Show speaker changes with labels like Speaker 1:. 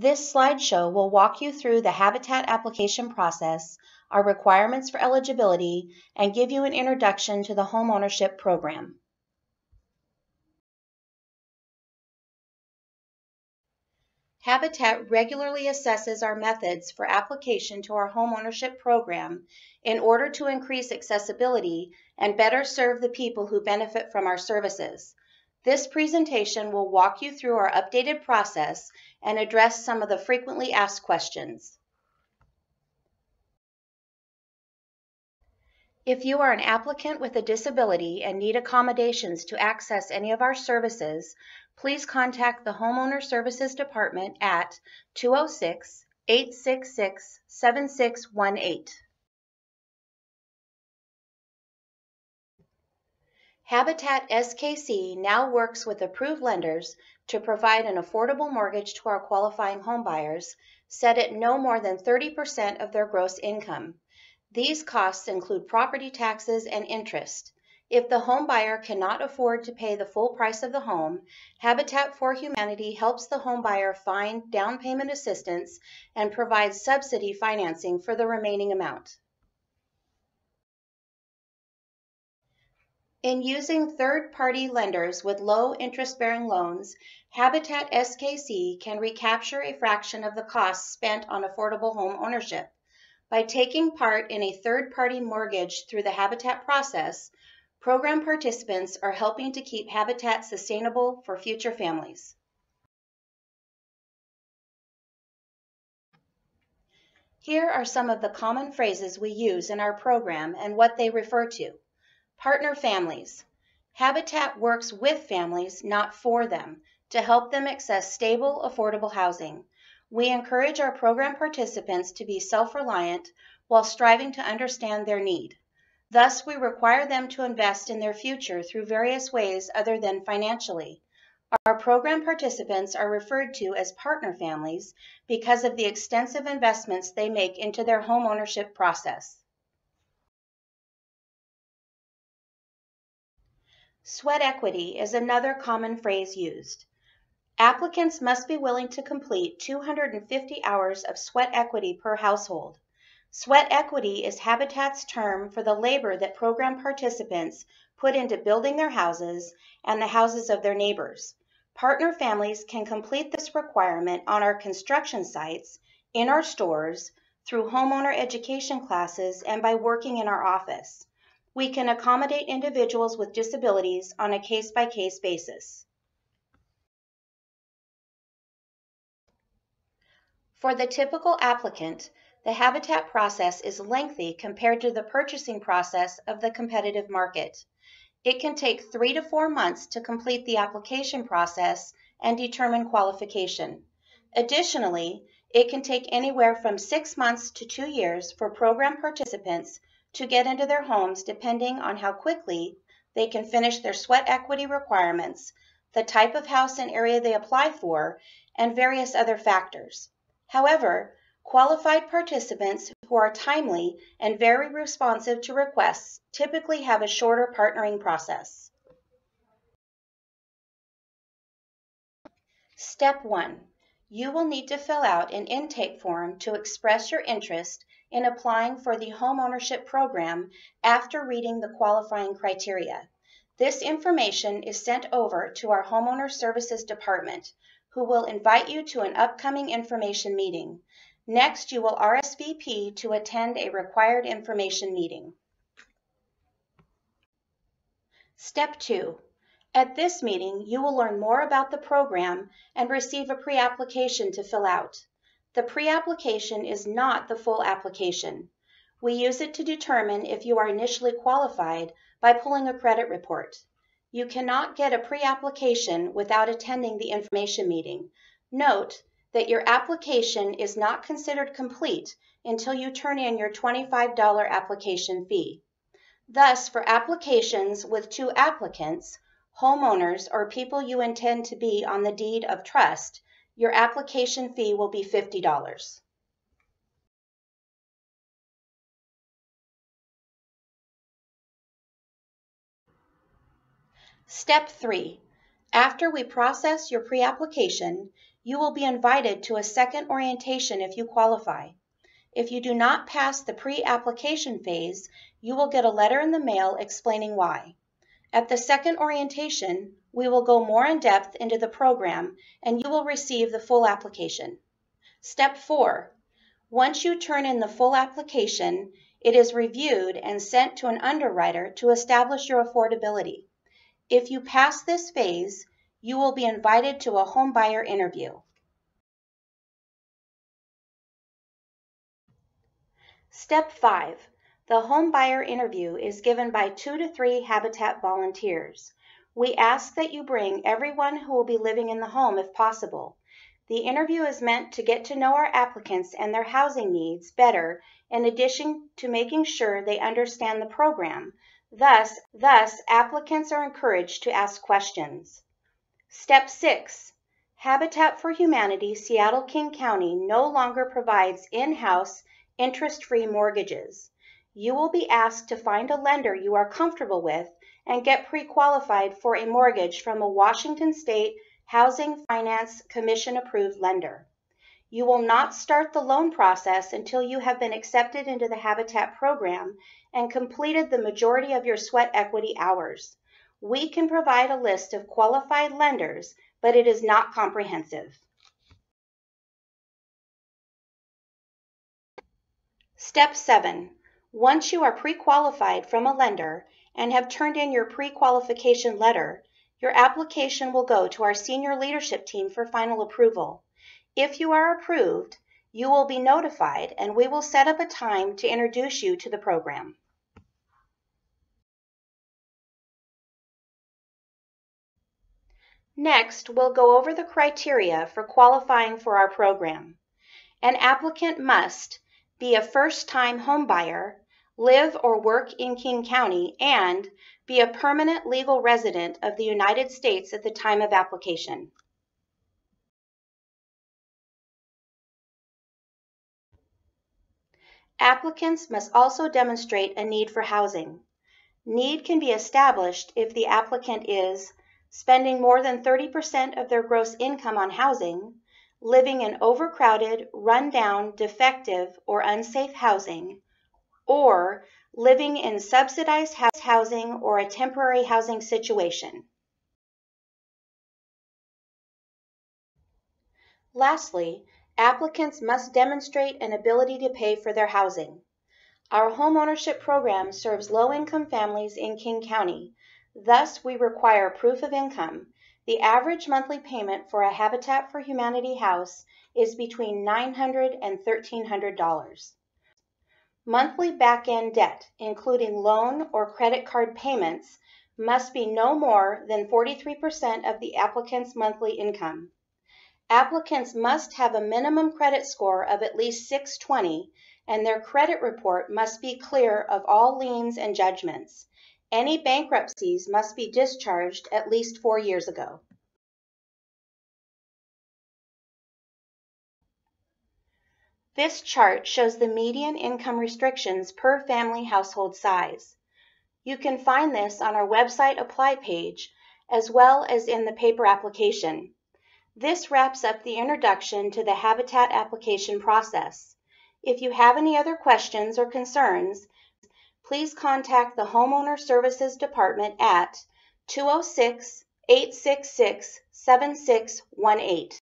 Speaker 1: This slideshow will walk you through the Habitat application process, our requirements for eligibility, and give you an introduction to the homeownership program. Habitat regularly assesses our methods for application to our homeownership program in order to increase accessibility and better serve the people who benefit from our services. This presentation will walk you through our updated process and address some of the frequently asked questions. If you are an applicant with a disability and need accommodations to access any of our services, please contact the Homeowner Services Department at 206-866-7618. Habitat SKC now works with approved lenders to provide an affordable mortgage to our qualifying homebuyers, set at no more than 30% of their gross income. These costs include property taxes and interest. If the home buyer cannot afford to pay the full price of the home, Habitat for Humanity helps the home buyer find down payment assistance and provides subsidy financing for the remaining amount. In using third-party lenders with low interest-bearing loans, Habitat SKC can recapture a fraction of the costs spent on affordable home ownership. By taking part in a third-party mortgage through the Habitat process, program participants are helping to keep Habitat sustainable for future families. Here are some of the common phrases we use in our program and what they refer to. Partner families. Habitat works with families, not for them, to help them access stable, affordable housing. We encourage our program participants to be self-reliant while striving to understand their need. Thus, we require them to invest in their future through various ways other than financially. Our program participants are referred to as partner families because of the extensive investments they make into their home ownership process. Sweat equity is another common phrase used. Applicants must be willing to complete 250 hours of sweat equity per household. Sweat equity is Habitat's term for the labor that program participants put into building their houses and the houses of their neighbors. Partner families can complete this requirement on our construction sites, in our stores, through homeowner education classes, and by working in our office. We can accommodate individuals with disabilities on a case-by-case basis. For the typical applicant, the Habitat process is lengthy compared to the purchasing process of the competitive market. It can take 3 to 4 months to complete the application process and determine qualification. Additionally, it can take anywhere from 6 months to 2 years for program participants to get into their homes depending on how quickly they can finish their sweat equity requirements, the type of house and area they apply for, and various other factors. However, qualified participants who are timely and very responsive to requests typically have a shorter partnering process. Step 1. You will need to fill out an intake form to express your interest in applying for the homeownership program after reading the qualifying criteria. This information is sent over to our Homeowner Services Department, who will invite you to an upcoming information meeting. Next, you will RSVP to attend a required information meeting. Step 2. At this meeting, you will learn more about the program and receive a pre-application to fill out. The pre-application is not the full application. We use it to determine if you are initially qualified by pulling a credit report. You cannot get a pre-application without attending the information meeting. Note that your application is not considered complete until you turn in your $25 application fee. Thus, for applications with 2 applicants, homeowners, or people you intend to be on the deed of trust, your application fee will be $50. Step 3. After we process your pre-application, you will be invited to a second orientation if you qualify. If you do not pass the pre-application phase, you will get a letter in the mail explaining why. At the second orientation, we will go more in depth into the program and you will receive the full application. Step 4. Once you turn in the full application, it is reviewed and sent to an underwriter to establish your affordability. If you pass this phase, you will be invited to a home buyer interview. Step 5. The home buyer interview is given by 2 to 3 Habitat volunteers. We ask that you bring everyone who will be living in the home if possible. The interview is meant to get to know our applicants and their housing needs better, in addition to making sure they understand the program. Thus, applicants are encouraged to ask questions. Step 6. Habitat for Humanity Seattle-King County no longer provides in-house interest-free mortgages. You will be asked to find a lender you are comfortable with and get pre-qualified for a mortgage from a Washington State Housing Finance Commission-approved lender. You will not start the loan process until you have been accepted into the Habitat program and completed the majority of your sweat equity hours. We can provide a list of qualified lenders, but it is not comprehensive. Step 7. Once you are pre-qualified from a lender and have turned in your pre-qualification letter, your application will go to our senior leadership team for final approval. If you are approved, you will be notified and we will set up a time to introduce you to the program. Next, we'll go over the criteria for qualifying for our program. An applicant must be a first-time homebuyer, live or work in King County, and be a permanent legal resident of the United States at the time of application. Applicants must also demonstrate a need for housing. Need can be established if the applicant is spending more than 30% of their gross income on housing, living in overcrowded, run-down, defective, or unsafe housing, or living in subsidized housing or a temporary housing situation. Lastly, applicants must demonstrate an ability to pay for their housing. Our homeownership program serves low-income families in King County. Thus, we require proof of income. The average monthly payment for a Habitat for Humanity house is between $900 and $1,300. Monthly back-end debt, including loan or credit card payments, must be no more than 43% of the applicant's monthly income. Applicants must have a minimum credit score of at least 620, and their credit report must be clear of all liens and judgments. Any bankruptcies must be discharged at least 4 years ago. This chart shows the median income restrictions per family household size. You can find this on our website Apply page, as well as in the paper application. This wraps up the introduction to the Habitat application process. If you have any other questions or concerns, please contact the Homeowner Services Department at 206-866-7618.